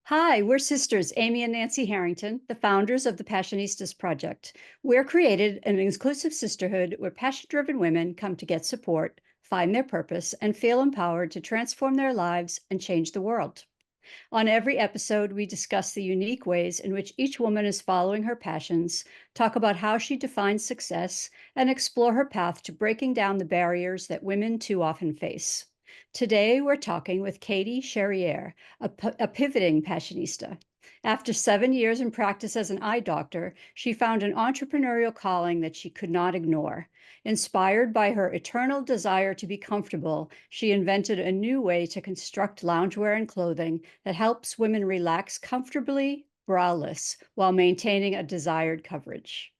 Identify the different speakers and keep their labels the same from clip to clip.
Speaker 1: Hi, we're sisters, Amy and Nancy Harrington, the founders of the Passionistas Project. We're created an inclusive sisterhood where passion-driven women come to get support, find their purpose, and feel empowered to transform their lives and change the world. On every episode, we discuss the unique ways in which each woman is following her passions, talk about how she defines success, and explore her path to breaking down the barriers that women too often face. Today, we're talking with Katie Charrier, a pivoting passionista. After 7 years in practice as an eye doctor, she found an entrepreneurial calling that she could not ignore. Inspired by her eternal desire to be comfortable, she invented a new way to construct loungewear and clothing that helps women relax comfortably, braless, while maintaining a desired coverage.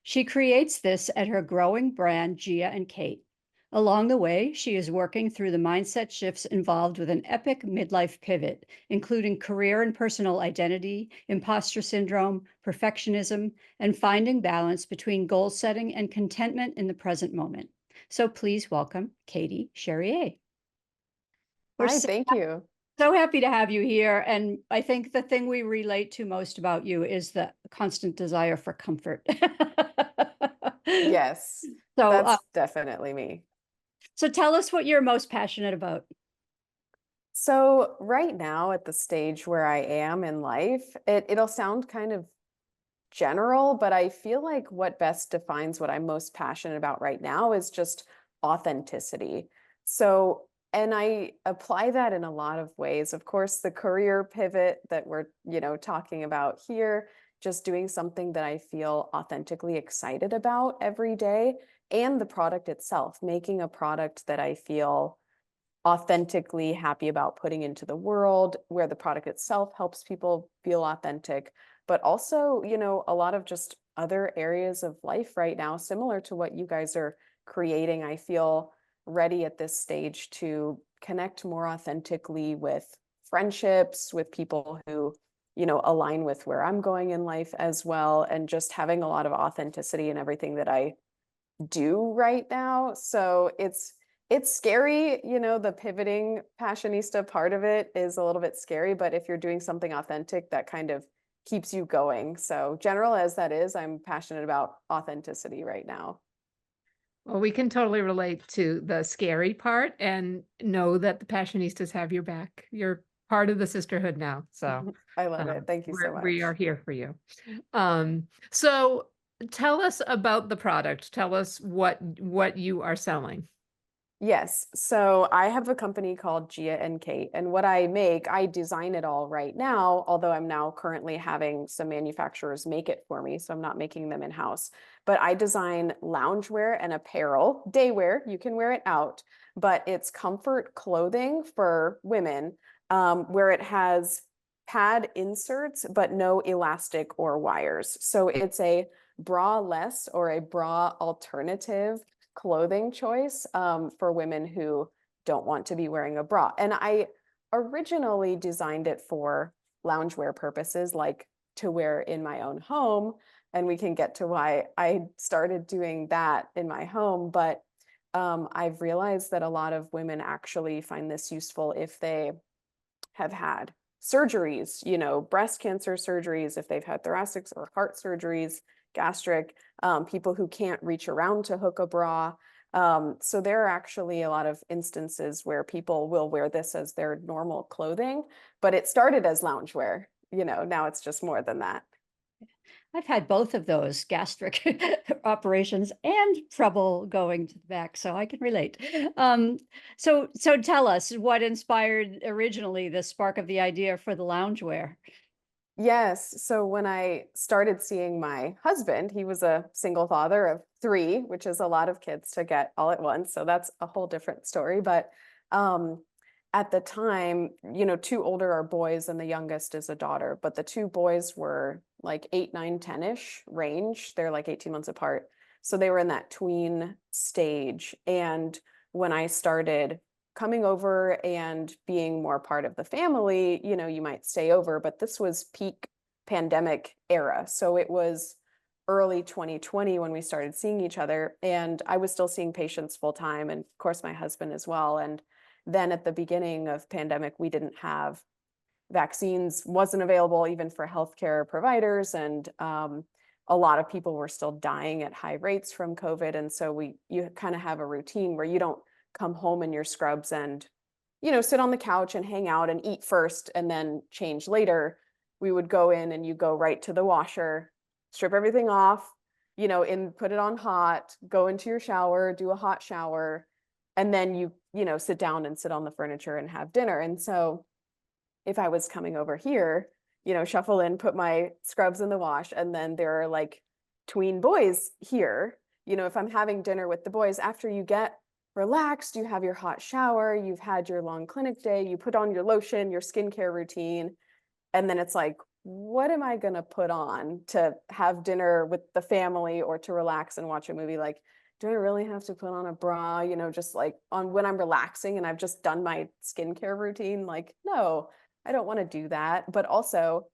Speaker 1: She creates this at her growing brand, Gia and Kate. Along the way, she is working through the mindset shifts involved with an epic midlife pivot, including career and personal identity, imposter syndrome, perfectionism, and finding balance between goal setting and contentment in the present moment. So please welcome Katie Charrier. We're
Speaker 2: Hi, thank you.
Speaker 1: so happy to have you here. And I think the thing we relate to most about you is the constant desire for comfort.
Speaker 2: Yes,
Speaker 1: So,
Speaker 2: that's definitely me.
Speaker 1: so tell us what you're most passionate about.
Speaker 2: So right now at the stage where I am in life, it'll sound kind of general, but I feel like what best defines what I'm most passionate about right now is just authenticity. So, and I apply that in a lot of ways. Of course, the career pivot that we're, talking about here, just doing something that I feel authentically excited about every day, and the product itself, making a product that I feel authentically happy about putting into the world, where the product itself helps people feel authentic, but also, a lot of just other areas of life right now, similar to what you guys are creating. I feel ready at this stage to connect more authentically with friendships, with people who, align with where I'm going in life as well, and just having a lot of authenticity in everything that I do right now. So it's scary, the pivoting passionista part of it is a little bit scary, but if you're doing something authentic, that kind of keeps you going. So general as that is, I'm passionate about authenticity right now.
Speaker 3: Well, we can totally relate to the scary part and know that the Passionistas have your back. You're part of the sisterhood now. So
Speaker 2: I love it. Thank you so
Speaker 3: we are
Speaker 2: much.
Speaker 3: here for you. So tell us about the product. Tell us what you are selling.
Speaker 2: Yes. So I have a company called Gia and Kate, and what I make, I design it all right now, although I'm now currently having some manufacturers make it for me, so I'm not making them in-house. But I design loungewear and apparel, daywear, you can wear it out, but it's comfort clothing for women, where it has pad inserts, but no elastic or wires. So it's a bra-less or a bra alternative clothing choice for women who don't want to be wearing a bra. And I originally designed it for loungewear purposes, like to wear in my own home. And we can get to why I started doing that in my home. But I've realized that a lot of women actually find this useful if they have had surgeries, breast cancer surgeries, if they've had thoracic or heart surgeries, gastric, people who can't reach around to hook a bra. So there are actually a lot of instances where people will wear this as their normal clothing, but it started as loungewear, now it's just more than that.
Speaker 1: I've had both of those gastric operations and trouble going to the back, so I can relate. So tell us what inspired originally the spark of the idea for the loungewear.
Speaker 2: Yes. So when I started seeing my husband, he was a single father of three, which is a lot of kids to get all at once. So that's a whole different story. But at the time, two older are boys and the youngest is a daughter. But the two boys were like 8, 9, 10-ish range. They're like 18 months apart. So they were in that tween stage. And when I started coming over and being more part of the family, you might stay over, but this was peak pandemic era. So it was early 2020 when we started seeing each other, and I was still seeing patients full time, and of course my husband as well. And then at the beginning of pandemic, we didn't have vaccines wasn't available even for healthcare providers. And a lot of people were still dying at high rates from COVID. And so you kind of have a routine where you don't come home in your scrubs and, sit on the couch and hang out and eat first and then change later. We would go in and you go right to the washer, strip everything off, put it on hot, go into your shower, do a hot shower, and then you sit down and sit on the furniture and have dinner. And so if I was coming over here, shuffle in, put my scrubs in the wash, and then there are like tween boys here. If I'm having dinner with the boys, after you get relaxed, you have your hot shower, you've had your long clinic day, you put on your lotion, your skincare routine, and then it's like, what am I going to put on to have dinner with the family or to relax and watch a movie? Like, do I really have to put on a bra, just like on when I'm relaxing and I've just done my skincare routine? Like, no, I don't want to do that. But also,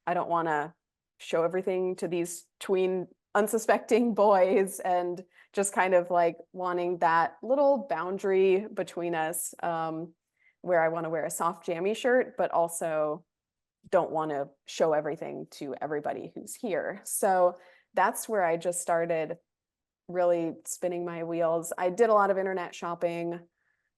Speaker 2: I don't want to show everything to these tween unsuspecting boys, and just kind of like wanting that little boundary between us, where I want to wear a soft jammy shirt, but also don't want to show everything to everybody who's here. So that's where I just started really spinning my wheels. I did a lot of internet shopping,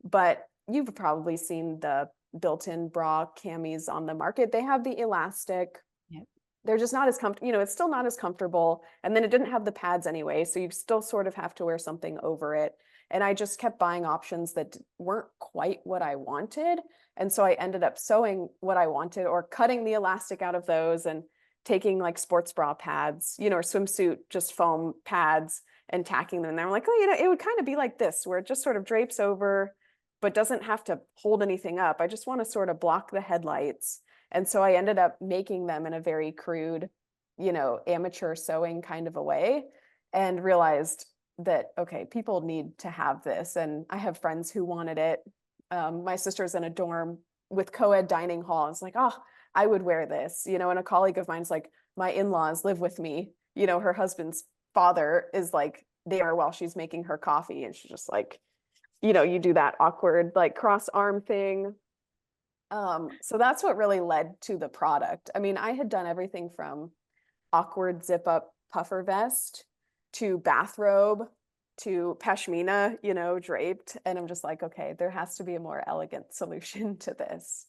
Speaker 2: but you've probably seen the built-in bra camis on the market. They have the elastic.
Speaker 1: Yep.
Speaker 2: They're just not as comfortable, it's still not as comfortable. And then it didn't have the pads anyway, so you still sort of have to wear something over it. And I just kept buying options that weren't quite what I wanted. And so I ended up sewing what I wanted, or cutting the elastic out of those and taking like sports bra pads, or swimsuit, just foam pads, and tacking them. And I'm like, oh, it would kind of be like this, where it just sort of drapes over, but doesn't have to hold anything up. I just want to sort of block the headlights. And so I ended up making them in a very crude, amateur sewing kind of a way, and realized that, okay, people need to have this. And I have friends who wanted it. My sister's in a dorm with co-ed dining hall. It's like, oh, I would wear this, and a colleague of mine's like, my in-laws live with me. Her husband's father is like there while she's making her coffee. And she's just like, you do that awkward, like cross arm thing. So that's what really led to the product. I mean, I had done everything from awkward zip up puffer vest to bathrobe to pashmina, draped. And I'm just like, okay, there has to be a more elegant solution to this.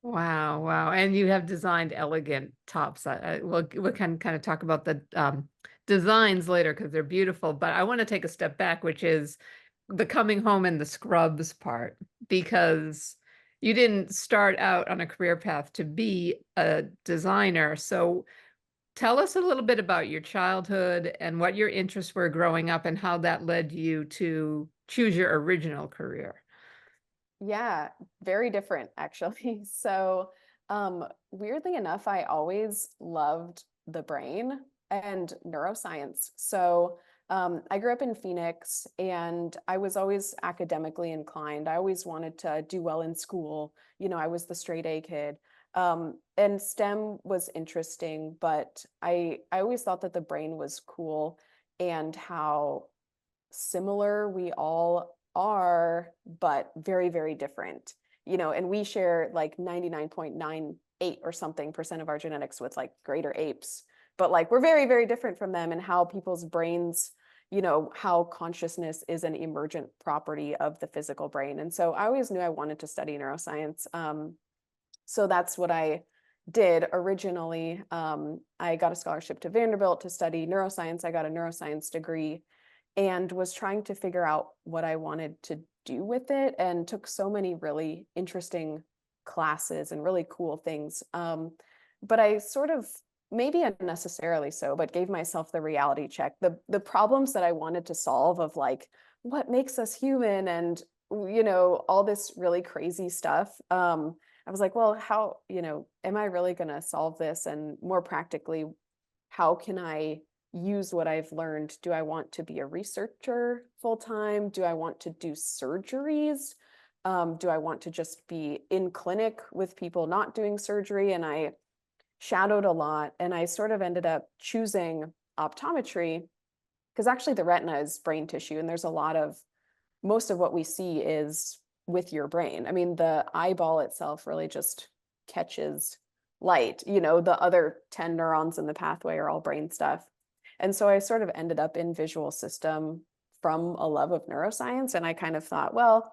Speaker 3: Wow, wow. And you have designed elegant tops. We'll kind of talk about the designs later because they're beautiful, but I want to take a step back, which is the coming home and the scrubs part, because you didn't start out on a career path to be a designer. So tell us a little bit about your childhood and what your interests were growing up and how that led you to choose your original career.
Speaker 2: Yeah, very different actually. So, weirdly enough, I always loved the brain and neuroscience. So, I grew up in Phoenix and I was always academically inclined. I always wanted to do well in school. I was the straight A kid. And STEM was interesting, but I always thought that the brain was cool, and how similar we all are, but very, very different, and we share like 99.98 or something % of our genetics with like greater apes, but like we're very, very different from them, and how people's brains, how consciousness is an emergent property of the physical brain. And so I always knew I wanted to study neuroscience. So that's what I did originally. I got a scholarship to Vanderbilt to study neuroscience. I got a neuroscience degree and was trying to figure out what I wanted to do with it, and took so many really interesting classes and really cool things. But I sort of, maybe unnecessarily so, but gave myself the reality check. The problems that I wanted to solve, of like, what makes us human, and, all this really crazy stuff. I was like, well, how, am I really going to solve this? And more practically, how can I use what I've learned? Do I want to be a researcher full time? Do I want to do surgeries? Do I want to just be in clinic with people not doing surgery? And I shadowed a lot, and I sort of ended up choosing optometry because actually the retina is brain tissue, and there's most of what we see is with your brain. I mean, the eyeball itself really just catches light. You know, the other 10 neurons in the pathway are all brain stuff. And so I sort of ended up in visual system from a love of neuroscience. And I kind of thought, well,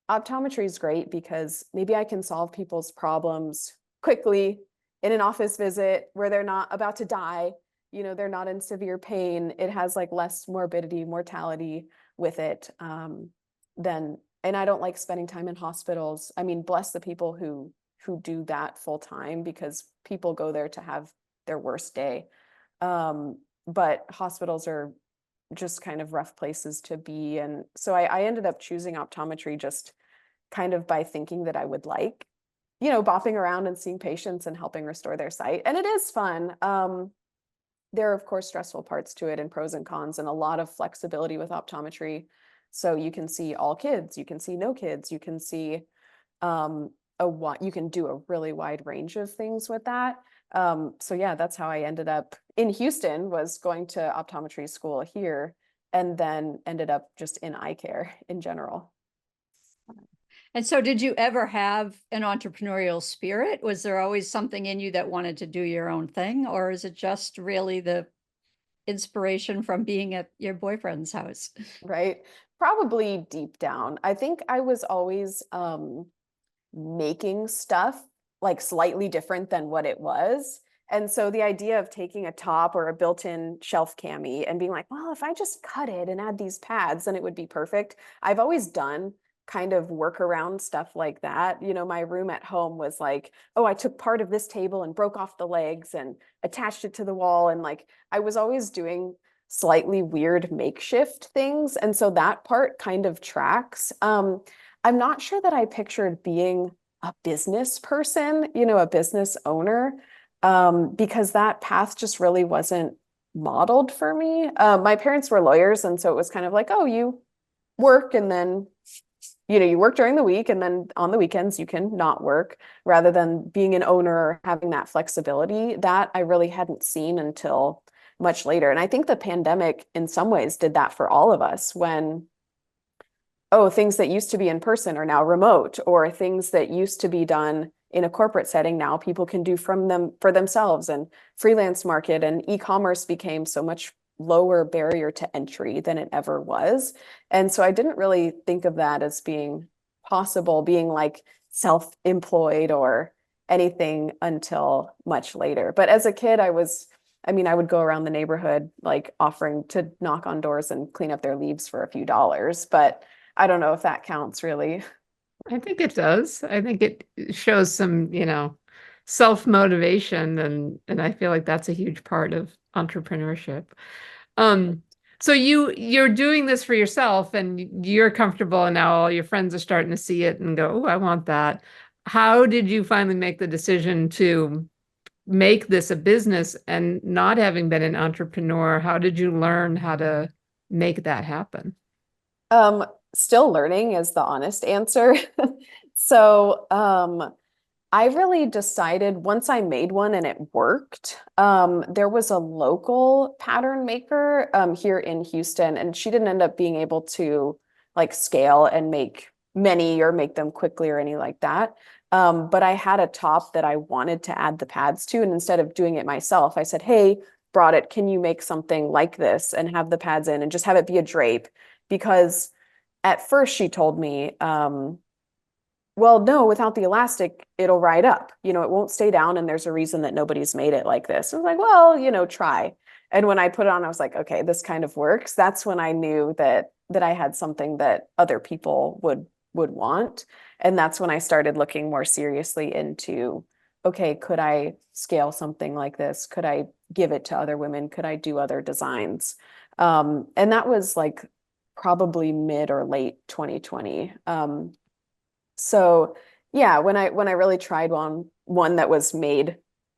Speaker 2: optometry is great because maybe I can solve people's problems quickly in an office visit where they're not about to die. You know, they're not in severe pain. It has like less morbidity, mortality with it than, and I don't like spending time in hospitals. I mean, bless the people who do that full time, because people go there to have their worst day. But hospitals are just kind of rough places to be. And so I ended up choosing optometry just kind of by thinking that I would like, you know, bopping around and seeing patients and helping restore their sight. And it is fun. There are, of course, stressful parts to it and pros and cons, and a lot of flexibility with optometry. So you can see all kids, you can see no kids, you can see you can do a really wide range of things with that. So yeah, that's how I ended up in Houston, was going to optometry school here, and then ended up just in eye care in general.
Speaker 1: And so did you ever have an entrepreneurial spirit? Was there always something in you that wanted to do your own thing? Or is it just really the inspiration from being at your boyfriend's house?
Speaker 2: Right. Probably deep down. I think I was always making stuff like slightly different than what it was. And so the idea of taking a top or a built-in shelf cami and being like, well, if I just cut it and add these pads, then it would be perfect. I've always done kind of workaround stuff like that. You know, my room at home was like, oh, I took part of this table and broke off the legs and attached it to the wall. And like, I was always doing slightly weird makeshift things. And so that part kind of tracks. I'm not sure that I pictured being a business person, you know, a business owner, because that path just really wasn't modeled for me. My parents were lawyers, and so it was kind of like, oh, you work and then, you know, you work during the week and then on the weekends you can not work, rather than being an owner or having that flexibility. That I really hadn't seen until much later. And I think the pandemic in some ways did that for all of us, when, oh, things that used to be in person are now remote, or things that used to be done in a corporate setting now people can do from them for themselves, and freelance market and e-commerce became so much lower barrier to entry than it ever was. And so I didn't really think of that as being possible, being like self-employed or anything, until much later. But as a kid, I would go around the neighborhood like offering to knock on doors and clean up their leaves for a few dollars. But I don't know if that counts really.
Speaker 3: I think it does. I think it shows some, you know, self-motivation, and I feel like that's a huge part of entrepreneurship. So you're doing this for yourself and you're comfortable, and now all your friends are starting to see it and go, oh, I want that. How did you finally make the decision to make this a business, and not having been an entrepreneur, how did you learn how to make that happen?
Speaker 2: Still learning is the honest answer. So, I really decided once I made one and it worked. There was a local pattern maker here in Houston, and she didn't end up being able to like scale and make many or make them quickly or any like that. But I had a top that I wanted to add the pads to, and instead of doing it myself, I said, hey, brought it, can you make something like this and have the pads in and just have it be a drape? Because at first she told me, well, no, without the elastic, it'll ride up. You know, it won't stay down, and there's a reason that nobody's made it like this. I was like, well, you know, try. And when I put it on, I was like, okay, this kind of works. That's when I knew that I had something that other people would want. And that's when I started looking more seriously into, okay, could I scale something like this? Could I give it to other women? Could I do other designs? And that was like probably mid or late 2020. So yeah, when I really tried one that was made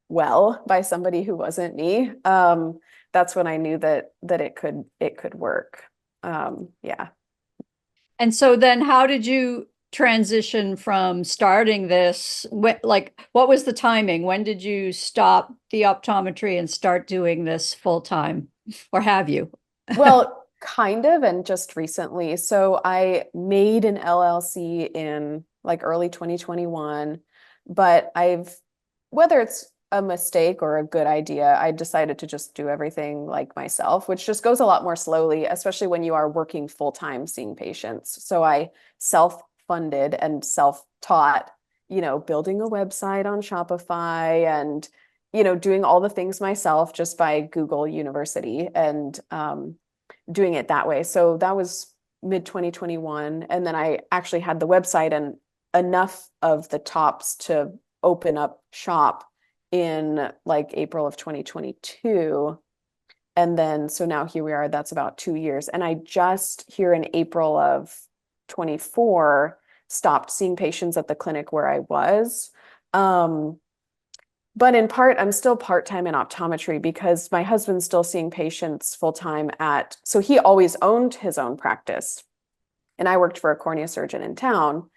Speaker 2: well by somebody who wasn't me, that's when I knew that it could work. Yeah.
Speaker 1: And so then how did you transition from starting this? Like, what was the timing? When did you stop the optometry and start doing this full time? Or have you?
Speaker 2: Well, kind of, and just recently. So I made an LLC in like early 2021. But whether it's a mistake or a good idea, I decided to just do everything like myself, which just goes a lot more slowly, especially when you are working full-time seeing patients. So I self-funded and self-taught, building a website on Shopify and, doing all the things myself just by Google University and doing it that way. So that was mid 2021. And then I actually had the website and enough of the tops to open up shop in like April of 2022. And then, so now here we are, that's about 2 years. And I just here in April of 24 stopped seeing patients at the clinic where I was. But in part, I'm still part-time in optometry because my husband's still seeing patients full-time so he always owned his own practice. And I worked for a cornea surgeon in town.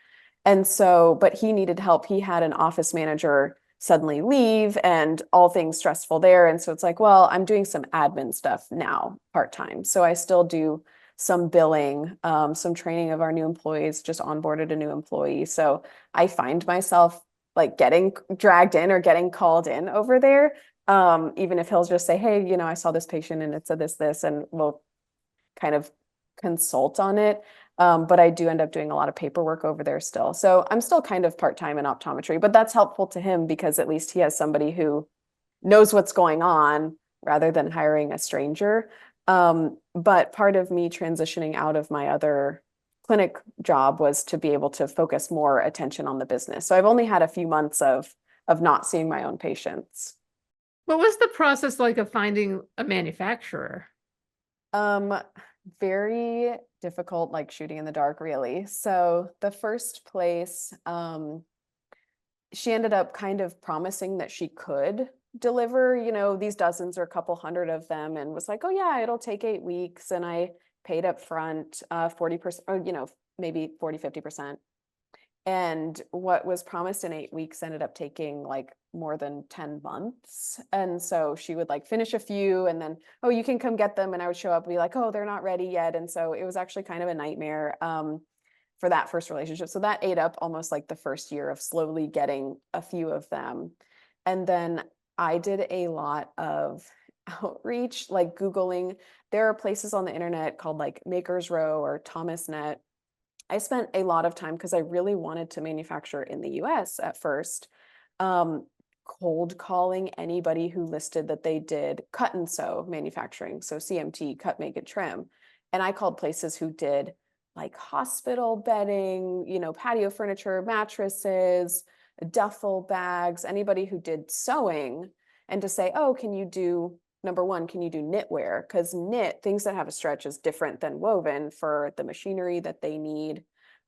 Speaker 2: And so, but he needed help. He had an office manager suddenly leave and all things stressful there. And so it's like, well, I'm doing some admin stuff now part-time. So I still do some billing, some training of our new employees, just onboarded a new employee. So I find myself like getting dragged in or getting called in over there. Even if he'll just say, hey, I saw this patient and it said this, and we'll kind of consult on it. But I do end up doing a lot of paperwork over there still. So I'm still kind of part-time in optometry, but that's helpful to him because at least he has somebody who knows what's going on rather than hiring a stranger. But part of me transitioning out of my other clinic job was to be able to focus more attention on the business. So I've only had a few months of not seeing my own patients.
Speaker 3: What was the process like of finding a manufacturer?
Speaker 2: Very difficult, like shooting in the dark, really. So the first place, she ended up kind of promising that she could deliver, these dozens or a couple hundred of them, and was like, oh yeah, it'll take 8 weeks. And I paid up front 40%, or, maybe 40, 50%. And what was promised in 8 weeks ended up taking like more than 10 months. And so she would like finish a few and then, oh, you can come get them. And I would show up and be like, oh, they're not ready yet. And so it was actually kind of a nightmare for that first relationship. So that ate up almost like the first year of slowly getting a few of them. And then I did a lot of outreach, like Googling. There are places on the internet called like Maker's Row or Thomasnet. I spent a lot of time because I really wanted to manufacture in the US at first, cold calling anybody who listed that they did cut and sew manufacturing. So CMT, cut, make, and trim. And I called places who did like hospital bedding, patio furniture, mattresses, duffel bags, anybody who did sewing, and to say, oh, can you do number one, can you do knitwear? Because things that have a stretch is different than woven for the machinery that they need.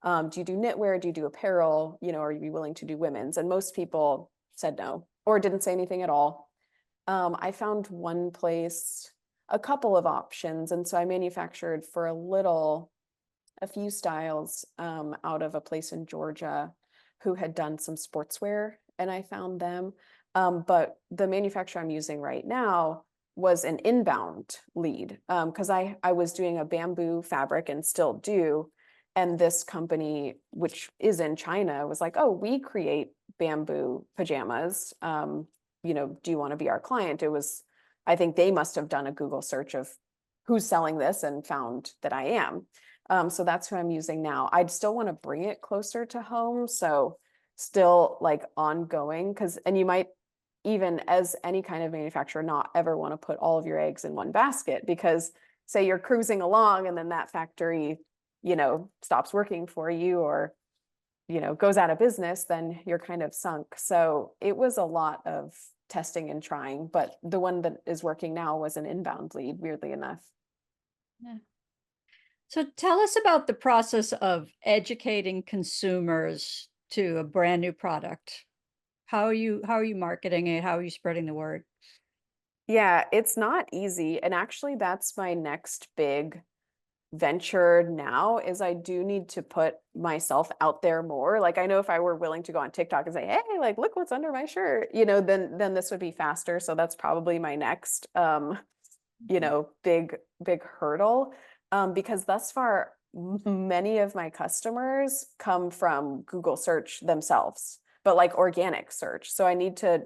Speaker 2: Do you do knitwear? Do you do apparel? Are you willing to do women's? And most people said no, or didn't say anything at all. I found one place, a couple of options. And so I manufactured for a few styles out of a place in Georgia who had done some sportswear, and I found them. But the manufacturer I'm using right now was an inbound lead because I was doing a bamboo fabric and still do. And this company, which is in China, was like, oh, we create bamboo pajamas. Do you want to be our client? I think they must have done a Google search of who's selling this and found that I am. So that's who I'm using now. I'd still want to bring it closer to home. So still like ongoing and you might, even as any kind of manufacturer, not ever want to put all of your eggs in one basket because say you're cruising along and then that factory, stops working for you or, goes out of business, then you're kind of sunk. So it was a lot of testing and trying, but the one that is working now was an inbound lead, weirdly enough.
Speaker 1: Yeah. So tell us about the process of educating consumers to a brand new product. How are you marketing it? How are you spreading the word?
Speaker 2: Yeah, it's not easy. And actually, that's my next big venture now is I do need to put myself out there more. Like I know if I were willing to go on TikTok and say, hey, like look what's under my shirt, then this would be faster. So that's probably my next big hurdle. Because thus far, many of my customers come from Google search themselves. but like organic search. So I need to,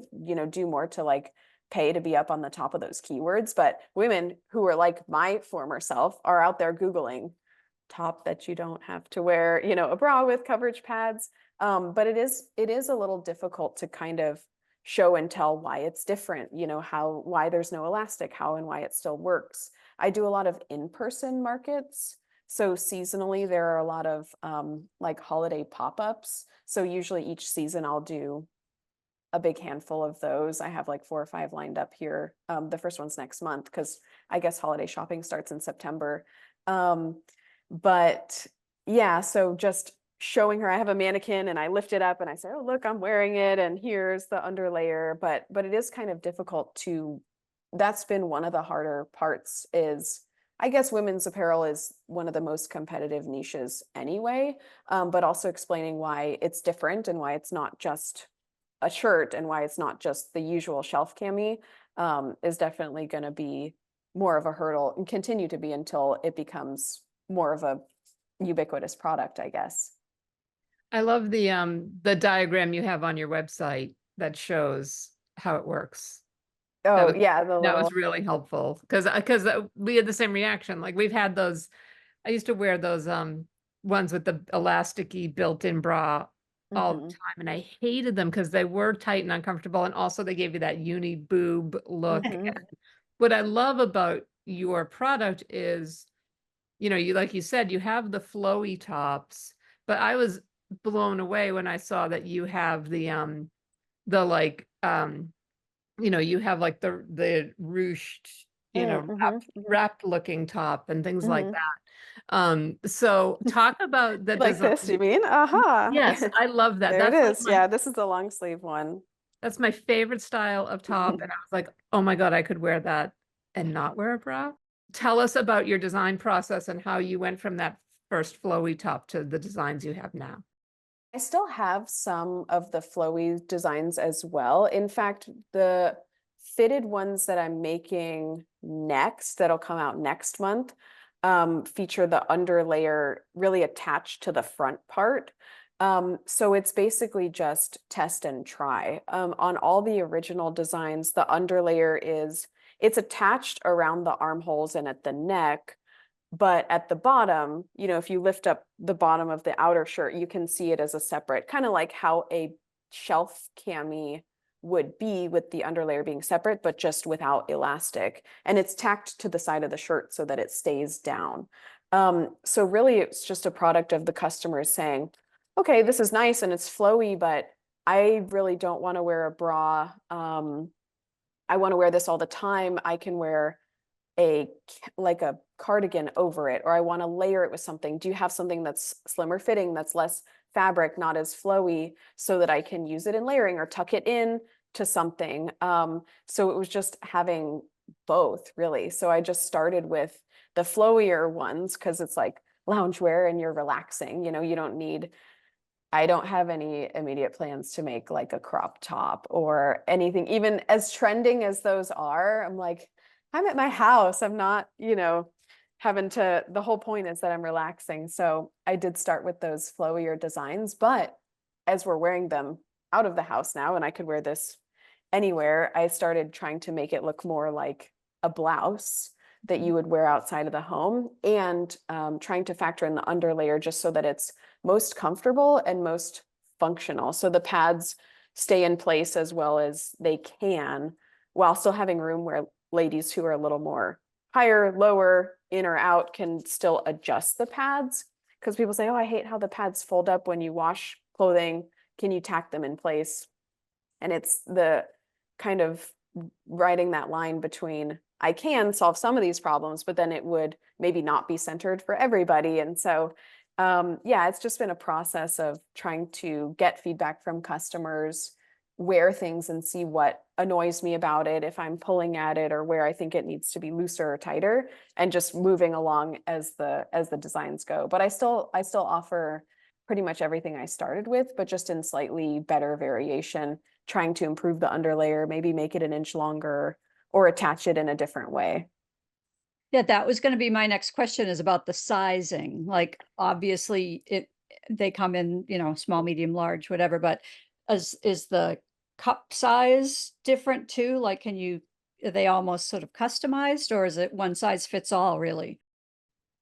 Speaker 2: do more to like pay to be up on the top of those keywords. But women who are like my former self are out there Googling top that you don't have to wear, a bra with coverage pads. But it is a little difficult to kind of show and tell why it's different, why there's no elastic, how and why it still works. I do a lot of in-person markets. So seasonally, there are a lot of like holiday pop-ups. So usually each season I'll do a big handful of those. I have like 4 or 5 lined up here. The first one's next month because I guess holiday shopping starts in September. But yeah, so just showing her, I have a mannequin and I lift it up and I say, oh, look, I'm wearing it. And here's the underlayer. But it is kind of difficult that's been one of the harder parts is, I guess women's apparel is one of the most competitive niches anyway, but also explaining why it's different and why it's not just a shirt and why it's not just the usual shelf cami is definitely going to be more of a hurdle and continue to be until it becomes more of a ubiquitous product, I guess.
Speaker 3: I love the diagram you have on your website that shows how it works.
Speaker 2: Oh yeah,
Speaker 3: that was really helpful because we had the same reaction. Like we've had those. I used to wear those ones with the elasticy built-in bra all the time, and I hated them because they were tight and uncomfortable, and also they gave you that uni boob look. And what I love about your product is, you like you said, you have the flowy tops, but I was blown away when I saw that you have the like you have like the ruched, wrapped looking top and things like that. So talk about the
Speaker 2: like
Speaker 3: design.
Speaker 2: this, you mean? Aha.
Speaker 3: Yes, I love that.
Speaker 2: There
Speaker 3: That's
Speaker 2: it is. Yeah, this is the long sleeve one.
Speaker 3: That's my favorite style of top. And I was like, oh my God, I could wear that and not wear a bra. Tell us about your design process and how you went from that first flowy top to the designs you have now.
Speaker 2: I still have some of the flowy designs as well. In fact, the fitted ones that I'm making next, that'll come out next month, feature the underlayer really attached to the front part. So it's basically just test and try. On all the original designs, the underlayer it's attached around the armholes and at the neck. But at the bottom, if you lift up the bottom of the outer shirt, you can see it as a separate, kind of like how a shelf cami would be with the underlayer being separate, but just without elastic. And it's tacked to the side of the shirt so that it stays down. So really, it's just a product of the customers saying, okay, this is nice and it's flowy, but I really don't want to wear a bra. I want to wear this all the time. I can wear like a cardigan over it, or I want to layer it with something. Do you have something that's slimmer fitting, that's less fabric, not as flowy, so that I can use it in layering or tuck it in to something? So it was just having both, really. So I just started with the flowier ones because it's like loungewear and you're relaxing. You don't need. I don't have any immediate plans to make like a crop top or anything, even as trending as those are. I'm like, I'm at my house. I'm not, having to, the whole point is that I'm relaxing. So I did start with those flowier designs, but as we're wearing them out of the house now, and I could wear this anywhere, I started trying to make it look more like a blouse that you would wear outside of the home, and trying to factor in the underlayer just so that it's most comfortable and most functional. So the pads stay in place as well as they can, while still having room where ladies who are a little more higher, lower, in or out can still adjust the pads. Because people say, oh, I hate how the pads fold up when you wash clothing. Can you tack them in place? And it's the kind of writing that line between, I can solve some of these problems, but then it would maybe not be centered for everybody. And so, yeah, it's just been a process of trying to get feedback from customers, wear things and see what annoys me about it, if I'm pulling at it, or where I think it needs to be looser or tighter, and just moving along as the designs go. But I still offer pretty much everything I started with, but just in slightly better variation, trying to improve the underlayer, maybe make it an inch longer or attach it in a different way.
Speaker 1: Yeah, that was going to be my next question, is about the sizing. Like, obviously they come in, small, medium, large, whatever, but is the cup size different too? Like, are they almost sort of customized, or is it one size fits all really?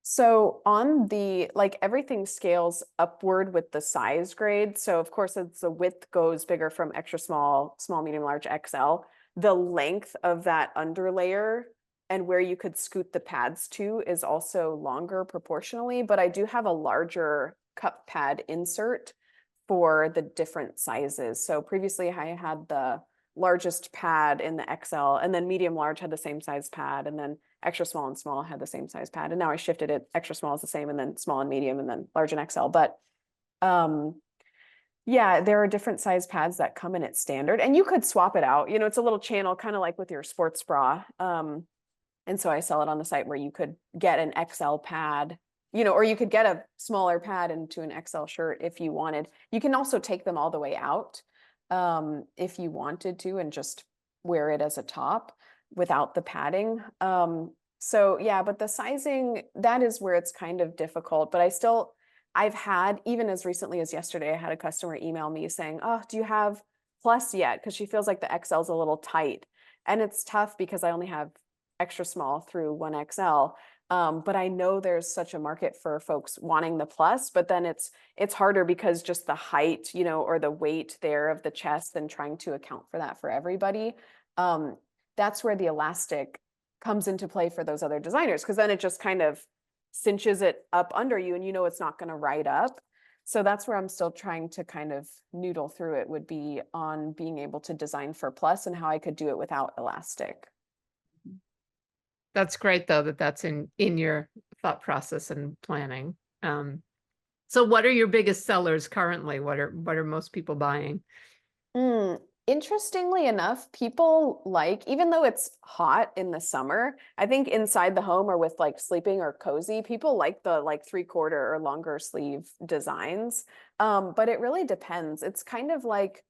Speaker 2: So on the, like everything scales upward with the size grade. So of course, as the width goes bigger from extra small, small, medium, large, XL, the length of that underlayer and where you could scoot the pads to is also longer proportionally. But I do have a larger cup pad insert for the different sizes. So previously I had the largest pad in the XL, and then medium large had the same size pad, and then extra small and small had the same size pad. And now I shifted it, extra small is the same, and then small and medium, and then large and XL. But yeah, there are different size pads that come in at standard, and you could swap it out. It's a little channel, kind of like with your sports bra. And so I sell it on the site where you could get an XL pad, or you could get a smaller pad into an XL shirt if you wanted. You can also take them all the way out if you wanted to, and just wear it as a top without the padding. So yeah, but the sizing, that is where it's kind of difficult. But I've had, even as recently as yesterday, I had a customer email me saying, "Oh, do you have plus yet?" Because she feels like the XL is a little tight. And it's tough because I only have extra small through 1XL. But I know there's such a market for folks wanting the plus, but then it's harder because just the height, or the weight there of the chest, and trying to account for that for everybody. That's where the elastic comes into play for those other designers, because then it just kind of cinches it up under you, and it's not going to ride up. So that's where I'm still trying to kind of noodle through it, would be on being able to design for plus and how I could do it without elastic.
Speaker 3: That's great though, that's in your thought process and planning. So what are your biggest sellers currently? What are most people buying?
Speaker 2: Interestingly enough, people like, even though it's hot in the summer, I think inside the home or with like sleeping or cozy, people like the like 3/4 or longer sleeve designs. But it really depends. It's kind of like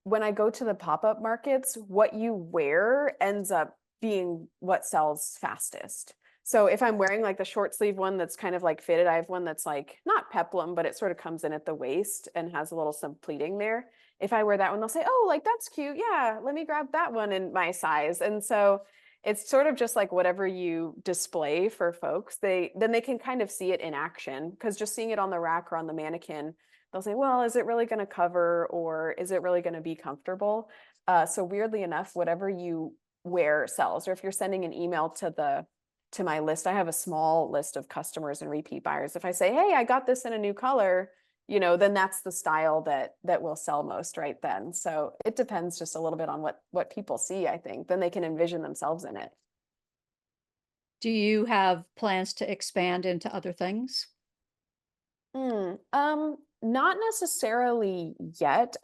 Speaker 2: when I go to the pop-up markets, what you wear ends up being what sells fastest. So if I'm wearing like the short sleeve one that's kind of like fitted, I have one that's like not peplum, but it sort of comes in at the waist and has a little some pleating there. If I wear that one, they'll say, "Oh, like that's cute. Yeah, let me grab that one in my size." And so it's sort of just like whatever you display for folks, then they can kind of see it in action, because just seeing it on the rack or on the mannequin, they'll say, "Well, is it really going to cover, or is it really going to be comfortable?" So weirdly enough, whatever you wear sells. Or if you're sending an email to my list, I have a small list of customers and repeat buyers. If I say, "Hey, I got this in a new color," then that's the style that will sell most right then. So it depends just a little bit on what people see, I think. Then they can envision themselves in it.
Speaker 1: Do you have plans to expand into other things?
Speaker 2: Not necessarily yet.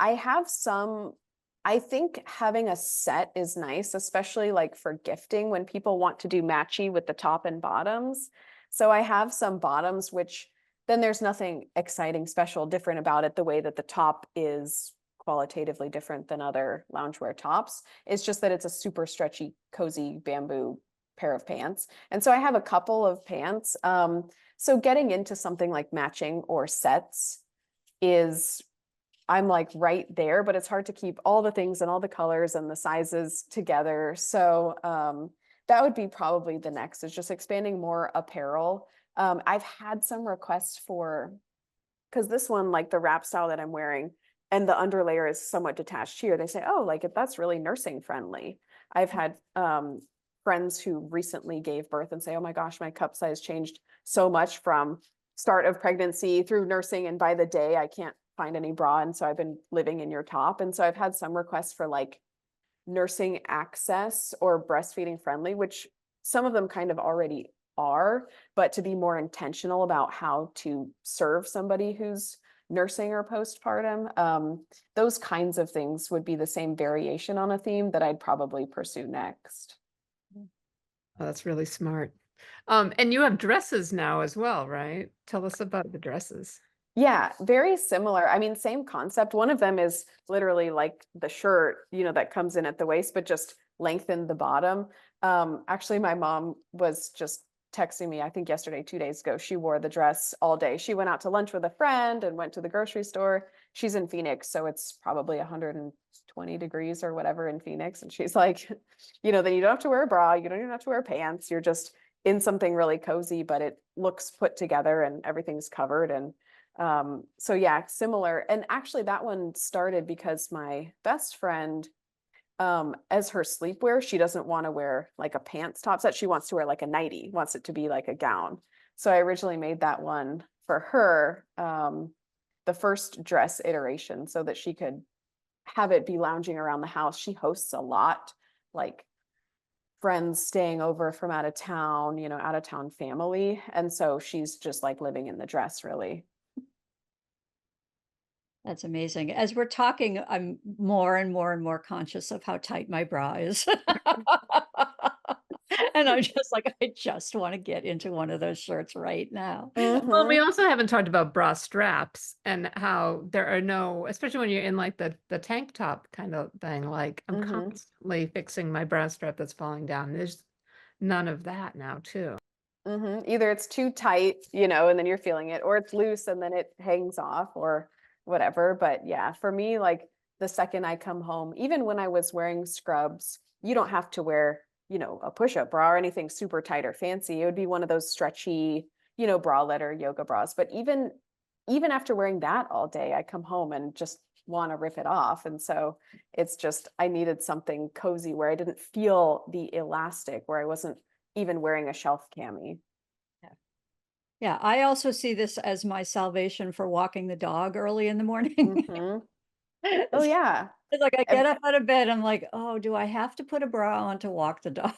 Speaker 2: I think having a set is nice, especially like for gifting when people want to do matchy with the top and bottoms. So I have some bottoms, which then there's nothing exciting, special, different about it. The way that the top is qualitatively different than other loungewear tops. It's just that it's a super stretchy, cozy bamboo pair of pants. And so I have a couple of pants. So getting into something like matching or sets I'm like right there, but it's hard to keep all the things and all the colors and the sizes together. So that would be probably the next, is just expanding more apparel. I've had some requests because this one, like the wrap style that I'm wearing, and the underlayer is somewhat detached here. They say, "Oh, like if that's really nursing friendly." I've had friends who recently gave birth and say, "Oh my gosh, my cup size changed so much from start of pregnancy through nursing, and by the day I can't find any bra, and so I've been living in your top." And so I've had some requests for like nursing access or breastfeeding friendly, which some of them kind of already are, but to be more intentional about how to serve somebody who's nursing or postpartum, those kinds of things would be the same variation on a theme that I'd probably pursue next.
Speaker 3: Oh, that's really smart. And you have dresses now as well, right? Tell us about the dresses.
Speaker 2: Yeah, very similar. I mean, same concept. One of them is literally like the shirt, that comes in at the waist, but just lengthened the bottom. Actually, my mom was just texting me, I think yesterday, 2 days ago. She wore the dress all day. She went out to lunch with a friend and went to the grocery store, she's in Phoenix, so it's probably 120 degrees or whatever in Phoenix. And she's like, then you don't have to wear a bra, you don't even have to wear pants. You're just in something really cozy, but it looks put together and everything's covered. And so yeah, similar. And actually that one started because my best friend, as her sleepwear, she doesn't want to wear like a pants top set. She wants to wear like a nightie, wants it to be like a gown. So I originally made that one for her, the first dress iteration, so that she could have it be lounging around the house. She hosts a lot, like friends staying over from out of town, out of town family. And so she's just like living in the dress, really.
Speaker 1: That's amazing. As we're talking, I'm more and more and more conscious of how tight my bra is. And I'm just like, I just want to get into one of those shirts right now.
Speaker 3: Well, we
Speaker 2: Mhm.
Speaker 3: also haven't talked about bra straps and how there are no, especially when you're in like the tank top kind of thing, like I'm
Speaker 2: Mhm.
Speaker 3: constantly fixing my bra strap that's falling down. There's none of that now too.
Speaker 2: Either it's too tight, and then you're feeling it, or it's loose and then it hangs off or whatever. But yeah, for me, like the second I come home, even when I was wearing scrubs, you don't have to wear, a push-up bra or anything super tight or fancy. It would be one of those stretchy, bralette or yoga bras. But even after wearing that all day, I come home and just want to rip it off. And so it's just, I needed something cozy where I didn't feel the elastic, where I wasn't even wearing a shelf cami.
Speaker 1: Yeah, I also see this as my salvation for walking the dog early in the morning.
Speaker 2: Mhm. Oh,
Speaker 1: It's
Speaker 2: yeah.
Speaker 1: it's like I
Speaker 2: Ev
Speaker 1: get up out of bed, I'm like, "Oh, do I have to put a bra on to walk the dog?"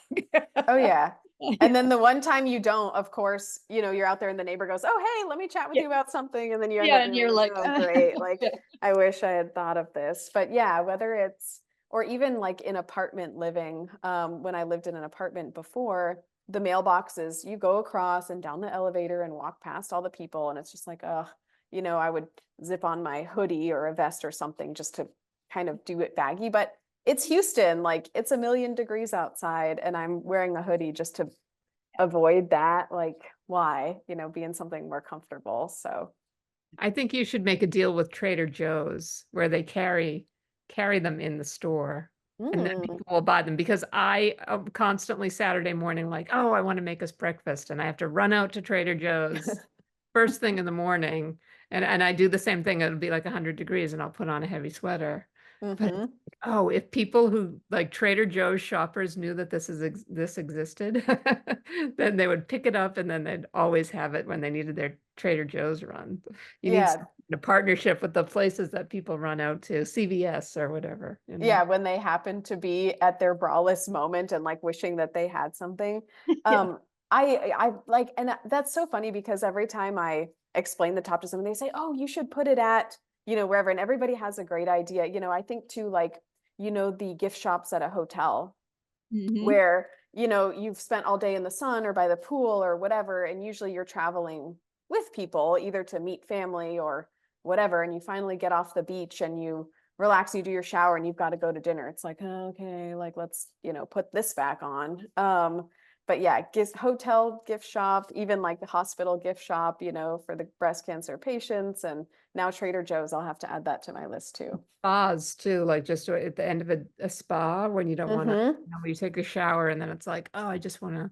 Speaker 2: Oh, yeah. And then the one time you don't, of course, you're out there and the neighbor goes, "Oh, hey, let me chat with
Speaker 1: Yeah,
Speaker 2: you about something." And then you end
Speaker 1: yeah,
Speaker 2: up
Speaker 1: and
Speaker 2: being
Speaker 1: you're
Speaker 2: like,
Speaker 1: like,
Speaker 2: "Oh, great. Like,
Speaker 1: Yeah.
Speaker 2: I wish I had thought of this." But yeah, whether it's, or even like in apartment living, when I lived in an apartment before, the mailboxes, you go across and down the elevator and walk past all the people. And it's just like, I would zip on my hoodie or a vest or something just to kind of do it baggy. But it's Houston, like it's 1,000,000 degrees outside, and I'm wearing a hoodie just to avoid that. Like, why? Be in something more comfortable. So,
Speaker 3: I think you should make a deal with Trader Joe's where they carry them in the store and then
Speaker 2: mm,
Speaker 3: people will buy them because I am constantly Saturday morning like, oh, I want to make us breakfast and I have to run out to Trader Joe's first thing in the morning and I do the same thing. It'll be like 100 degrees and I'll put on a heavy sweater. But
Speaker 2: hmm
Speaker 3: oh, if people who like Trader Joe's shoppers knew that this existed, then they would pick it up and then they'd always have it when they needed their Trader Joe's run. You need
Speaker 2: yeah,
Speaker 3: a partnership with the places that people run out to, CVS or whatever.
Speaker 2: yeah. When they happen to be at their braless moment and like wishing that they had something,
Speaker 1: Yeah.
Speaker 2: I like, and that's so funny because every time I explain the top to someone, they say, "Oh, you should put it at, wherever." And everybody has a great idea. I think too, like, the gift shops at a hotel
Speaker 1: Mhm.
Speaker 2: where, you've spent all day in the sun or by the pool or whatever, and usually you're traveling with people either to meet family or whatever, and you finally get off the beach and you relax, you do your shower and you've got to go to dinner. It's like, "Oh, okay, like let's, put this back on." But yeah, hotel gift shop, even like the hospital gift shop, for the breast cancer patients, and now Trader Joe's, I'll have to add that to my list too.
Speaker 3: Spas too, like just at the end of a spa when you don't want to,
Speaker 2: Mm-hmm.
Speaker 3: when you take a shower and then it's like, oh, I just want to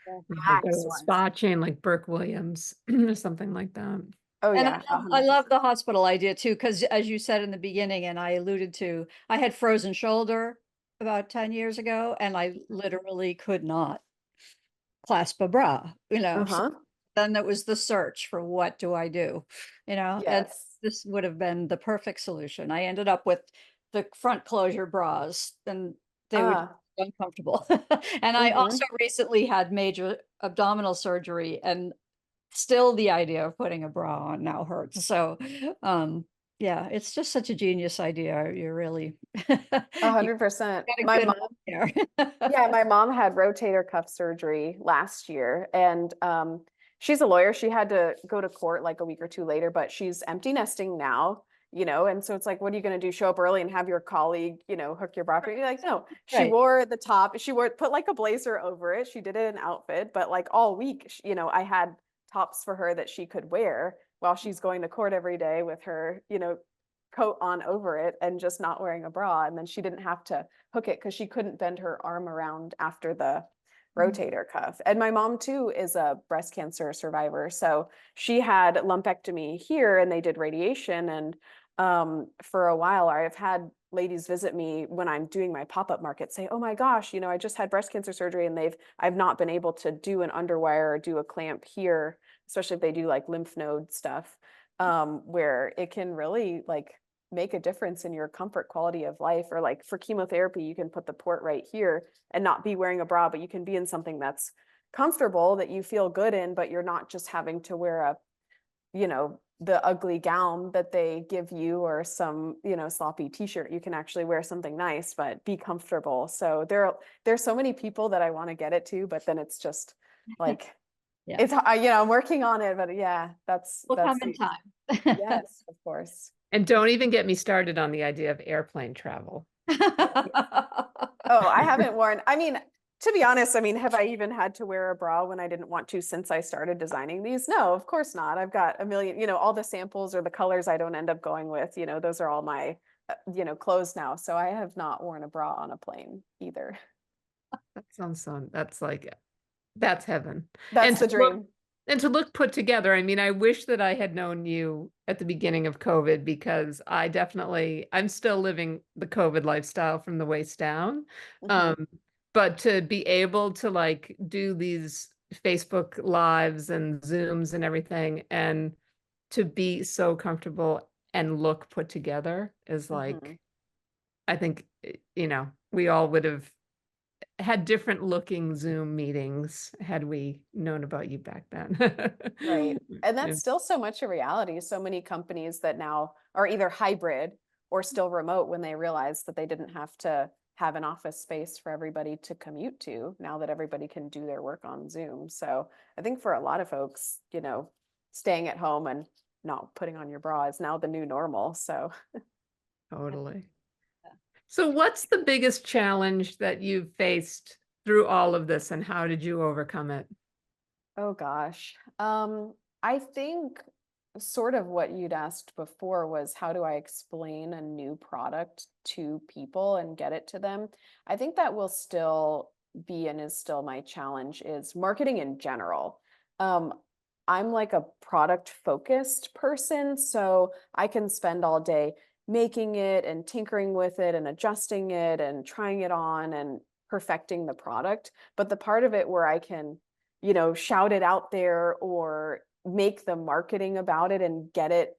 Speaker 3: go
Speaker 2: Relax
Speaker 3: to a
Speaker 2: ones.
Speaker 3: spa chain like Burke Williams or something like that.
Speaker 2: Oh
Speaker 1: And
Speaker 2: yeah,
Speaker 1: I love
Speaker 2: 100%.
Speaker 1: the hospital idea too, because as you said in the beginning, and I alluded to, I had frozen shoulder about 10 years ago, and I literally could not clasp a bra, so
Speaker 2: Uh-huh.
Speaker 1: then that was the search for what do I do, and
Speaker 2: Yes.
Speaker 1: this would have been the perfect solution. I ended up with the front closure bras, and they were just
Speaker 2: Ah,
Speaker 1: uncomfortable. And I
Speaker 2: mhm.
Speaker 1: also recently had major abdominal surgery, and still the idea of putting a bra on now hurts. So, um, yeah, it's just such a genius idea. You're really you
Speaker 2: 100%.
Speaker 1: got a
Speaker 2: My
Speaker 1: good
Speaker 2: mom,
Speaker 1: idea.
Speaker 2: yeah, my mom had rotator cuff surgery last year, and she's a lawyer. She had to go to court like a week or two later, but she's empty nesting now, and so it's like, what are you going to do? Show up early and have your colleague, hook your bra for you? You're like, no, she
Speaker 1: Right.
Speaker 2: wore the top. She put like a blazer over it. She did it in outfit, but like all week, I had tops for her that she could wear while she's going to court every day with her, coat on over it and just not wearing a bra. And then she didn't have to hook it because she couldn't bend her arm around after the rotator cuff. And my mom too is a breast cancer survivor. So she had lumpectomy here and they did radiation. And for a while, I've had ladies visit me when I'm doing my pop-up market say, oh my gosh, you know, I just had breast cancer surgery and I've not been able to do an underwire or do a clamp here, especially if they do like lymph node stuff, where it can really like make a difference in your comfort quality of life. Or like for chemotherapy, you can put the port right here and not be wearing a bra, but you can be in something that's comfortable that you feel good in, but you're not just having to wear a, you know, the ugly gown that they give you or some, you know, sloppy t-shirt. You can actually wear something nice, but be comfortable. So there's so many people that I want to get it to, but then it's just like,
Speaker 1: Yeah.
Speaker 2: it's, you know, I'm working on it, but yeah,
Speaker 1: Will come in time.
Speaker 2: yes, of course.
Speaker 3: And don't even get me started on the idea of airplane travel.
Speaker 2: Oh, I haven't worn, I mean, to be honest, I mean, have I even had to wear a bra when I didn't want to since I started designing these? No, of course not. I've got a million, you know, all the samples or the colors I don't end up going with, you know, those are all my, you know, clothes now. So I have not worn a bra on a plane either.
Speaker 3: That sounds so, that's like, that's heaven.
Speaker 2: That's the dream.
Speaker 3: And to look put together, I mean, I wish that I had known you at the beginning of COVID because I'm still living the COVID lifestyle from the waist down. But to be able to like do these Facebook lives and Zooms and everything and to be so comfortable and look put together is like, I think, you know, we all would have had different looking Zoom meetings had we known about you back then.
Speaker 2: Right. And that's still so much a reality. So many companies that now are either hybrid or still remote when they realize that they didn't have to have an office space for everybody to commute to now that everybody can do their work on Zoom. So I think for a lot of folks, you know, staying at home and not putting on your bra is now the new normal. So
Speaker 3: Totally. So what's the biggest challenge that you've faced through all of this and how did you overcome it?
Speaker 2: oh gosh. I think sort of what you'd asked before was how do I explain a new product to people and get it to them? I think that will still be and is still my challenge is marketing in general. I'm like a product focused person, so I can spend all day making it and tinkering with it and adjusting it and trying it on and perfecting the product. But the part of it where I can, you know, shout it out there or make the marketing about it and get it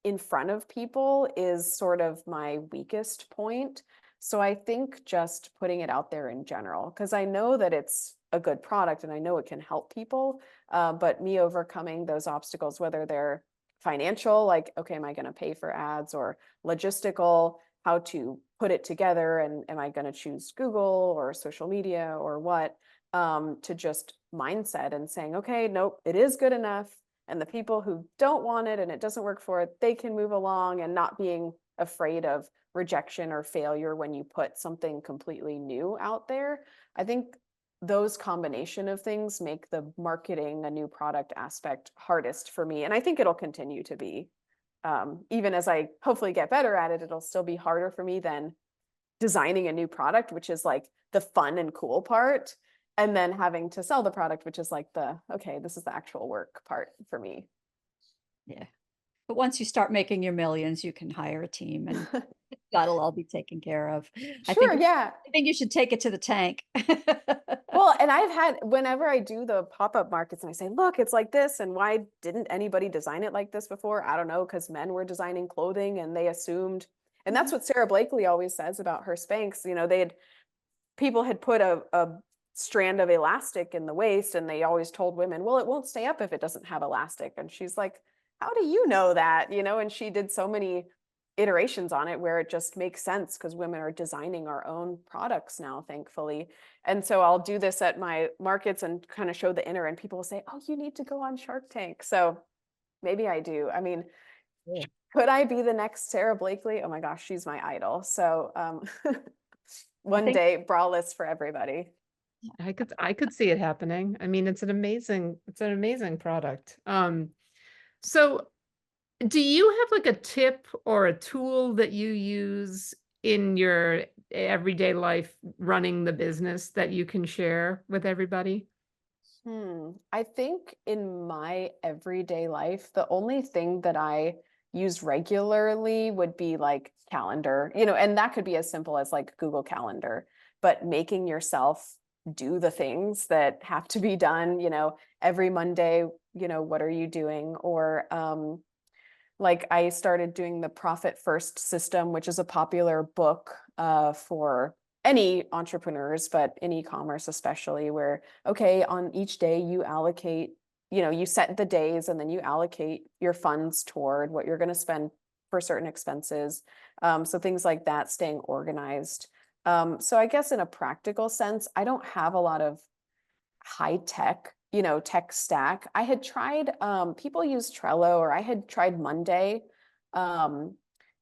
Speaker 2: in front of people is sort of my weakest point. So I think just putting it out there in general, because I know that it's a good product and I know it can help people, but me overcoming those obstacles, whether they're financial, like, okay, am I going to pay for ads, or logistical, how to put it together, and am I going to choose Google or social media or what, to just mindset and saying, okay, nope, it is good enough. And the people who don't want it and it doesn't work for it, they can move along, and not being afraid of rejection or failure when you put something completely new out there. I think those combination of things make the marketing a new product aspect hardest for me. And I think it'll continue to be. Even as I hopefully get better at it, it'll still be harder for me than designing a new product, which is like the fun and cool part, and then having to sell the product, which is like the, okay, this is the actual work part for me.
Speaker 1: Yeah. But once you start making your millions, you can hire a team and that'll all be taken care of.
Speaker 2: Sure, yeah.
Speaker 1: I think you should take it to the tank.
Speaker 2: Well, and I've had, whenever I do the pop-up markets and I say, look, it's like this, and why didn't anybody design it like this before? I don't know, because men were designing clothing and they assumed, and that's what Sarah Blakely always says about her Spanx. You know, people had put a strand of elastic in the waist, and they always told women, well, it won't stay up if it doesn't have elastic. And she's like, how do you know that? You know, and she did so many iterations on it where it just makes sense, because women are designing our own products now, thankfully. And so I'll do this at my markets and kind of show the inner, and people will say, oh, you need to go on Shark Tank. So maybe I do. I mean, yeah. Could I be the next Sarah Blakely? Oh my gosh, she's my idol. So one day, braless for everybody.
Speaker 3: I could see it happening. I mean, it's an amazing product. So Do you have like a tip or a tool that you use in your everyday life running the business that you can share with everybody?
Speaker 2: I think in my everyday life, the only thing that I use regularly would be like calendar, and that could be as simple as like Google Calendar, but making yourself do the things that have to be done, every Monday, what are you doing? Or like I started doing the Profit First system, which is a popular book for any entrepreneurs, but in e-commerce especially, where, okay, on each day you allocate, you set the days and then you allocate your funds toward what you're going to spend for certain expenses. So things like that, staying organized. So I guess in a practical sense, I don't have a lot of high tech, tech stack. I had tried, people use Trello, or I had tried Monday. Um,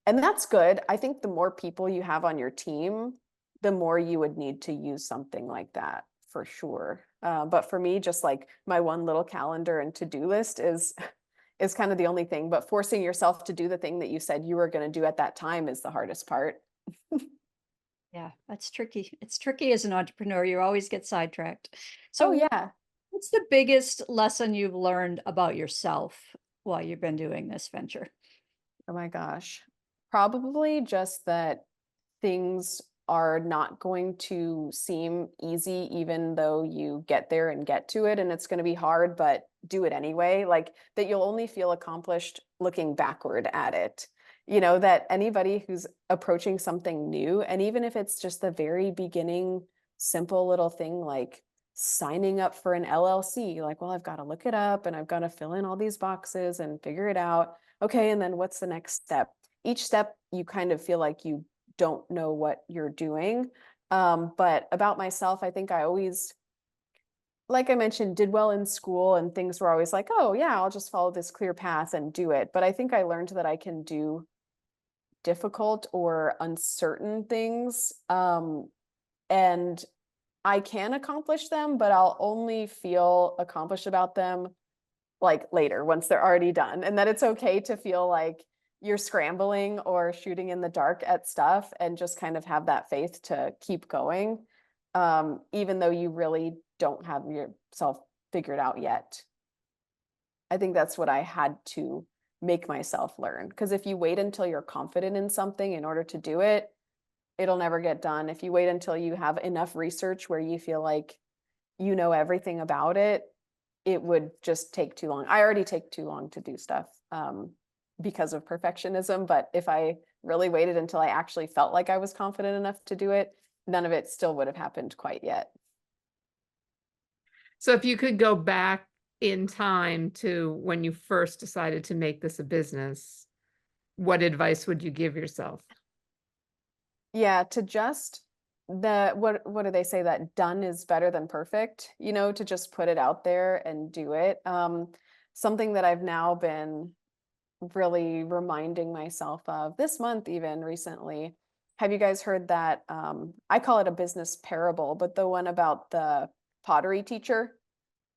Speaker 2: and that's good. I think the more people you have on your team, the more you would need to use something like that for sure. But for me, just like my one little calendar and to-do list is kind of the only thing. But forcing yourself to do the thing that you said you were going to do at that time is the hardest part.
Speaker 1: Yeah, that's tricky. It's tricky as an entrepreneur. You always get sidetracked.
Speaker 2: Oh,
Speaker 1: So
Speaker 2: yeah.
Speaker 1: what's the biggest lesson you've learned about yourself while you've been doing this venture?
Speaker 2: Oh my gosh. Probably just that things are not going to seem easy, even though you get there and get to it. And it's going to be hard, but do it anyway. Like that you'll only feel accomplished looking backward at it. That anybody who's approaching something new, and even if it's just the very beginning, simple little thing like signing up for an LLC, like, well, I've got to look it up and I've got to fill in all these boxes and figure it out. Okay, and then what's the next step? Each step you kind of feel like you don't know what you're doing. But about myself, I think I always, like I mentioned, did well in school and things were always like, oh yeah, I'll just follow this clear path and do it. But I think I learned that I can do difficult or uncertain things. And I can accomplish them, but I'll only feel accomplished about them like later once they're already done, and that it's okay to feel like you're scrambling or shooting in the dark at stuff and just kind of have that faith to keep going, even though you really don't have yourself figured out yet. I think that's what I had to make myself learn, because if you wait until you're confident in something in order to do it, it'll never get done. If you wait until you have enough research where you feel like you know everything about it, it would just take too long. I already take too long to do stuff because of perfectionism. But if I really waited until I actually felt like I was confident enough to do it, none of it still would have happened quite yet.
Speaker 3: So if you could go back in time to when you first decided to make this a business, what advice would you give yourself?
Speaker 2: Yeah, to just what do they say, that done is better than perfect, to just put it out there and do it. Something that I've now been really reminding myself of this month, even recently. Have you guys heard that? I call it a business parable, but the one about the pottery teacher,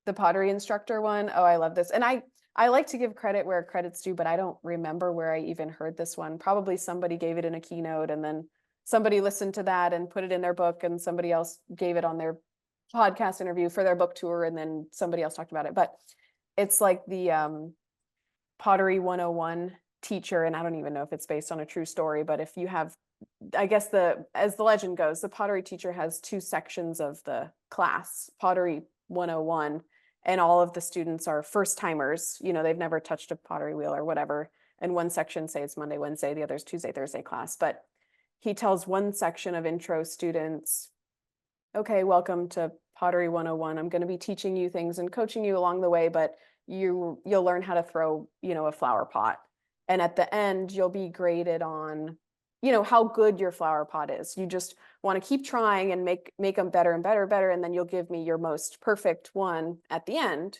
Speaker 2: the pottery instructor one. Oh, I love this. And I like to give credit where credit's due, but I don't remember where I even heard this one. Probably somebody gave it in a keynote and then somebody listened to that and put it in their book, and somebody else gave it on their podcast interview for their book tour, and then somebody else talked about it. But it's like the Pottery 101 teacher, and I don't even know if it's based on a true story, but if you have, I guess as the legend goes, the pottery teacher has two sections of the class, Pottery 101, and all of the students are first timers. They've never touched a pottery wheel or whatever. And one section, say it's Monday, Wednesday, the other's Tuesday, Thursday class. But he tells one section of intro students, okay, welcome to Pottery 101. I'm going to be teaching you things and coaching you along the way, but you'll learn how to throw, a flower pot. And at the end, you'll be graded on, how good your flower pot is. You just want to keep trying and make them better and better, better. And then you'll give me your most perfect one at the end.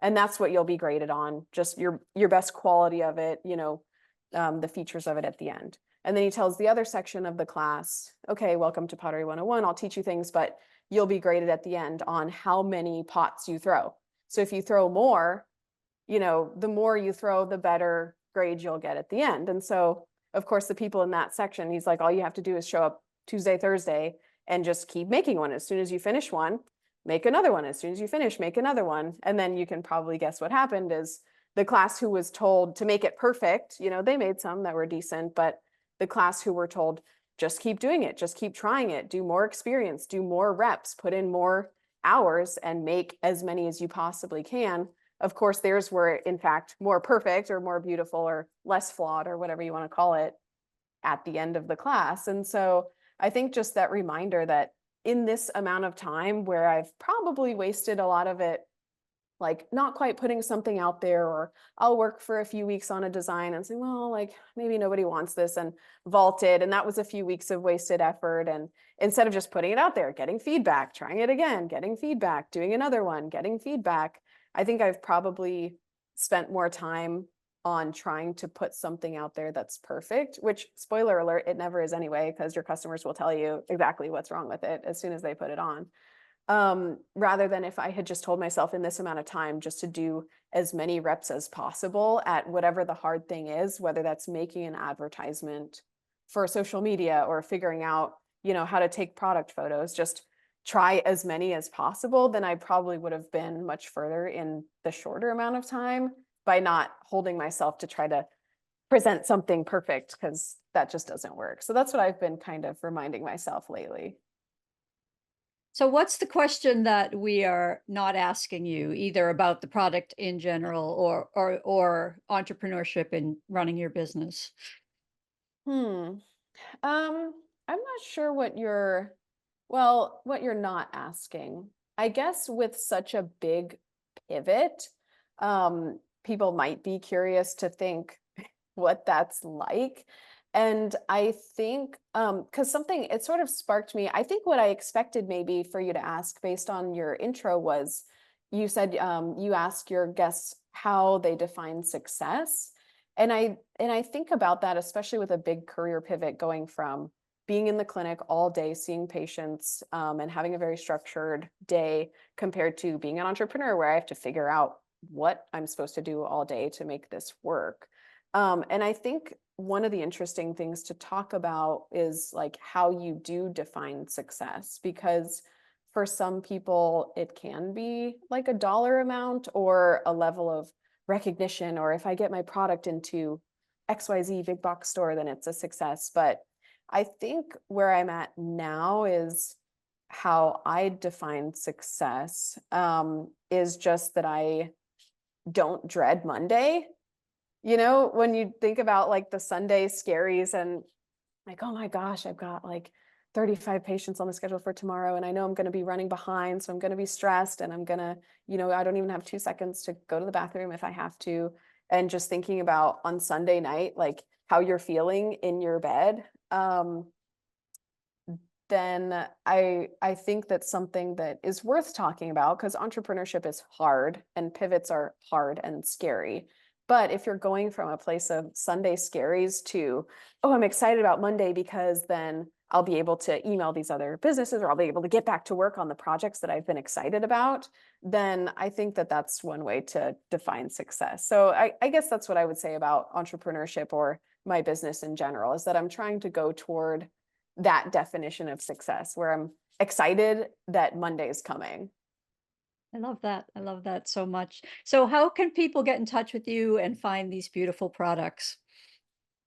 Speaker 2: And that's what you'll be graded on, just your best quality of it, the features of it at the end. And then he tells the other section of the class, okay, welcome to Pottery 101. I'll teach you things, but you'll be graded at the end on how many pots you throw. So if you throw more, the more you throw, the better grade you'll get at the end. And so, of course, the people in that section, he's like, all you have to do is show up Tuesday, Thursday, and just keep making one. As soon as you finish one, make another one. As soon as you finish, make another one. And then you can probably guess what happened is the class who was told to make it perfect, you know, they made some that were decent, but the class who were told, just keep doing it, just keep trying it, do more experience, do more reps, put in more hours and make as many as you possibly can. Of course, theirs were in fact more perfect or more beautiful or less flawed or whatever you want to call it at the end of the class. And so I think just that reminder that in this amount of time where I've probably wasted a lot of it, like not quite putting something out there, or I'll work for a few weeks on a design and say, well, like maybe nobody wants this, and vaulted. And that was a few weeks of wasted effort. And instead of just putting it out there, getting feedback, trying it again, getting feedback, doing another one, getting feedback, I think I've probably spent more time on trying to put something out there that's perfect, which, spoiler alert, it never is anyway, because your customers will tell you exactly what's wrong with it as soon as they put it on. Rather than if I had just told myself in this amount of time just to do as many reps as possible at whatever the hard thing is, whether that's making an advertisement for social media or figuring out, you know, how to take product photos, just try as many as possible, then I probably would have been much further in the shorter amount of time by not holding myself to try to present something perfect, because that just doesn't work. So that's what I've been kind of reminding myself lately.
Speaker 1: So what's the question that we are not asking you, either about the product in general or entrepreneurship and running your business?
Speaker 2: I'm not sure what what you're not asking. I guess with such a big pivot, people might be curious to think what that's like. And I think, because something, it sort of sparked me. I think what I expected maybe for you to ask based on your intro was, you said you ask your guests how they define success. And I think about that, especially with a big career pivot, going from being in the clinic all day, seeing patients, and having a very structured day, compared to being an entrepreneur where I have to figure out what I'm supposed to do all day to make this work. And I think one of the interesting things to talk about is like how you do define success, because for some people it can be like a dollar amount or a level of recognition, or if I get my product into XYZ big box store, then it's a success. But I think where I'm at now is how I define success, is just that I don't dread Monday. You know, when you think about like the Sunday scaries and like, oh my gosh, I've got like 35 patients on the schedule for tomorrow, and I know I'm going to be running behind, so I'm going to be stressed, and I'm going to, you know, I don't even have 2 seconds to go to the bathroom if I have to. And just thinking about on Sunday night, like how you're feeling in your bed, then I think that's something that is worth talking about, because entrepreneurship is hard and pivots are hard and scary. But if you're going from a place of Sunday scaries to, oh, I'm excited about Monday because then I'll be able to email these other businesses, or I'll be able to get back to work on the projects that I've been excited about, then I think that that's one way to define success. So I guess that's what I would say about entrepreneurship or my business in general, is that I'm trying to go toward that definition of success where I'm excited that Monday is coming.
Speaker 1: I love that. I love that so much. So how can people get in touch with you and find these beautiful products?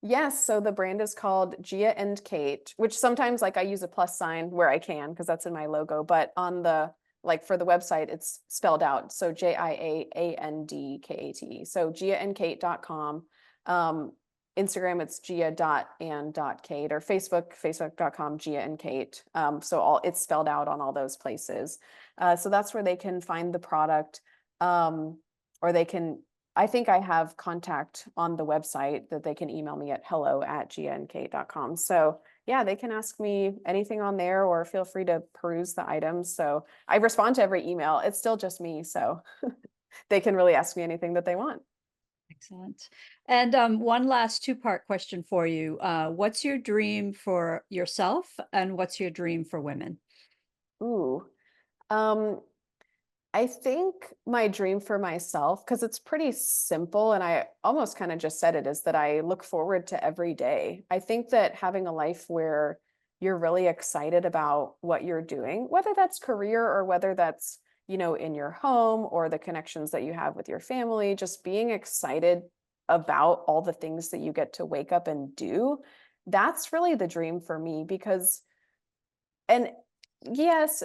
Speaker 2: Yes, so the brand is called Gia and Kate, which sometimes like I use a plus sign where I can, because that's in my logo, but on the, like for the website, it's spelled out. So JIAANDKATE. So giaandkate.com. Instagram, it's gia.and.kate, or Facebook, Gia and Kate. So it's spelled out on all those places. So that's where they can find the product, or they can, I think I have contact on the website that they can email me at hello@giaandkate.com. So yeah, they can ask me anything on there, or feel free to peruse the items. So I respond to every email. It's still just me, so they can really ask me anything that they want.
Speaker 1: Excellent. And one last two-part question for you. What's your dream for yourself, and what's your dream for women?
Speaker 2: Ooh. Um, I think my dream for myself, because it's pretty simple, and I almost kind of just said it, is that I look forward to every day. I think that having a life where you're really excited about what you're doing, whether that's career or whether that's, in your home or the connections that you have with your family, just being excited about all the things that you get to wake up and do, that's really the dream for me because and yes,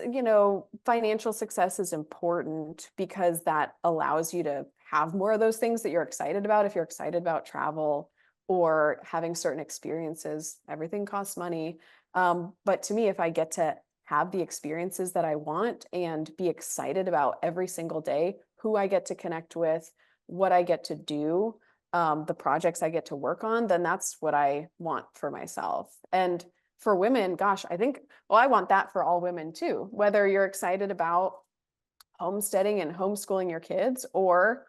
Speaker 2: financial success is important because that allows you to have more of those things that you're excited about. If you're excited about travel or having certain experiences, everything costs money. But to me, if I get to have the experiences that I want and be excited about every single day, who I get to connect with, what I get to do, the projects I get to work on, then that's what I want for myself. And for women, gosh, well, I want that for all women too, whether you're excited about homesteading and homeschooling your kids or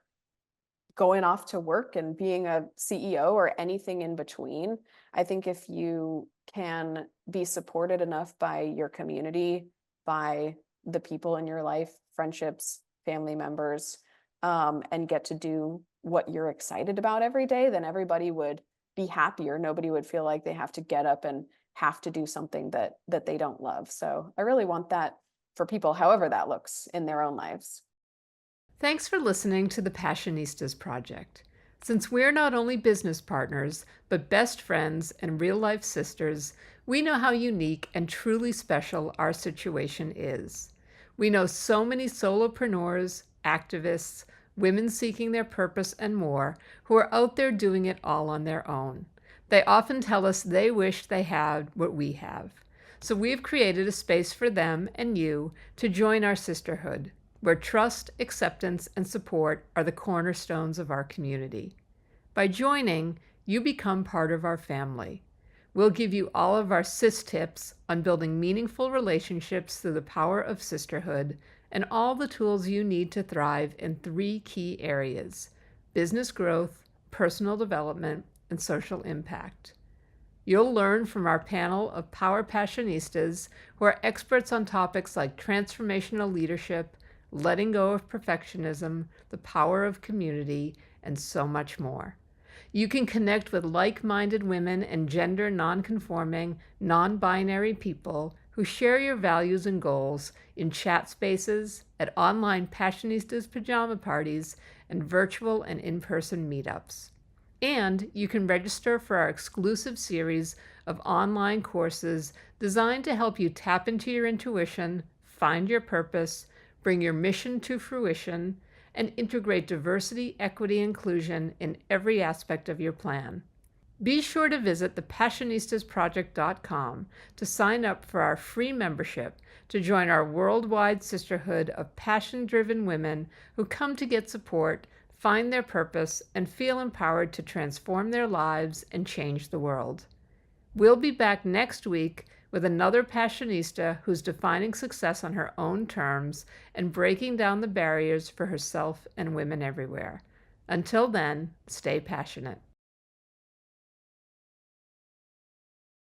Speaker 2: going off to work and being a CEO or anything in between. I think if you can be supported enough by your community, by the people in your life, friendships, family members, and get to do what you're excited about every day, then everybody would be happier. Nobody would feel like they have to get up and have to do something that they don't love. So I really want that for people, however that looks in their own lives.
Speaker 3: Thanks for listening to the Passionistas Project. Since we're not only business partners, but best friends and real-life sisters, we know how unique and truly special our situation is. We know so many solopreneurs, activists, women seeking their purpose, and more, who are out there doing it all on their own. They often tell us they wish they had what we have. So we've created a space for them and you to join our sisterhood, where trust, acceptance, and support are the cornerstones of our community. By joining, you become part of our family. We'll give you all of our sis tips on building meaningful relationships through the power of sisterhood and all the tools you need to thrive in 3 key areas: business growth, personal development, and social impact. You'll learn from our panel of Power Passionistas who are experts on topics like transformational leadership, letting go of perfectionism, the power of community, and so much more. You can connect with like-minded women and gender non-conforming, non-binary people who share your values and goals in chat spaces, at online Passionistas pajama parties, and virtual and in-person meetups. And you can register for our exclusive series of online courses designed to help you tap into your intuition, find your purpose, bring your mission to fruition, and integrate diversity, equity, and inclusion in every aspect of your plan. Be sure to visit thepassionistasproject.com to sign up for our free membership to join our worldwide sisterhood of passion-driven women who come to get support, find their purpose, and feel empowered to transform their lives and change the world. We'll be back next week with another Passionista who's defining success on her own terms and breaking down the barriers for herself and women everywhere. Until then, stay passionate.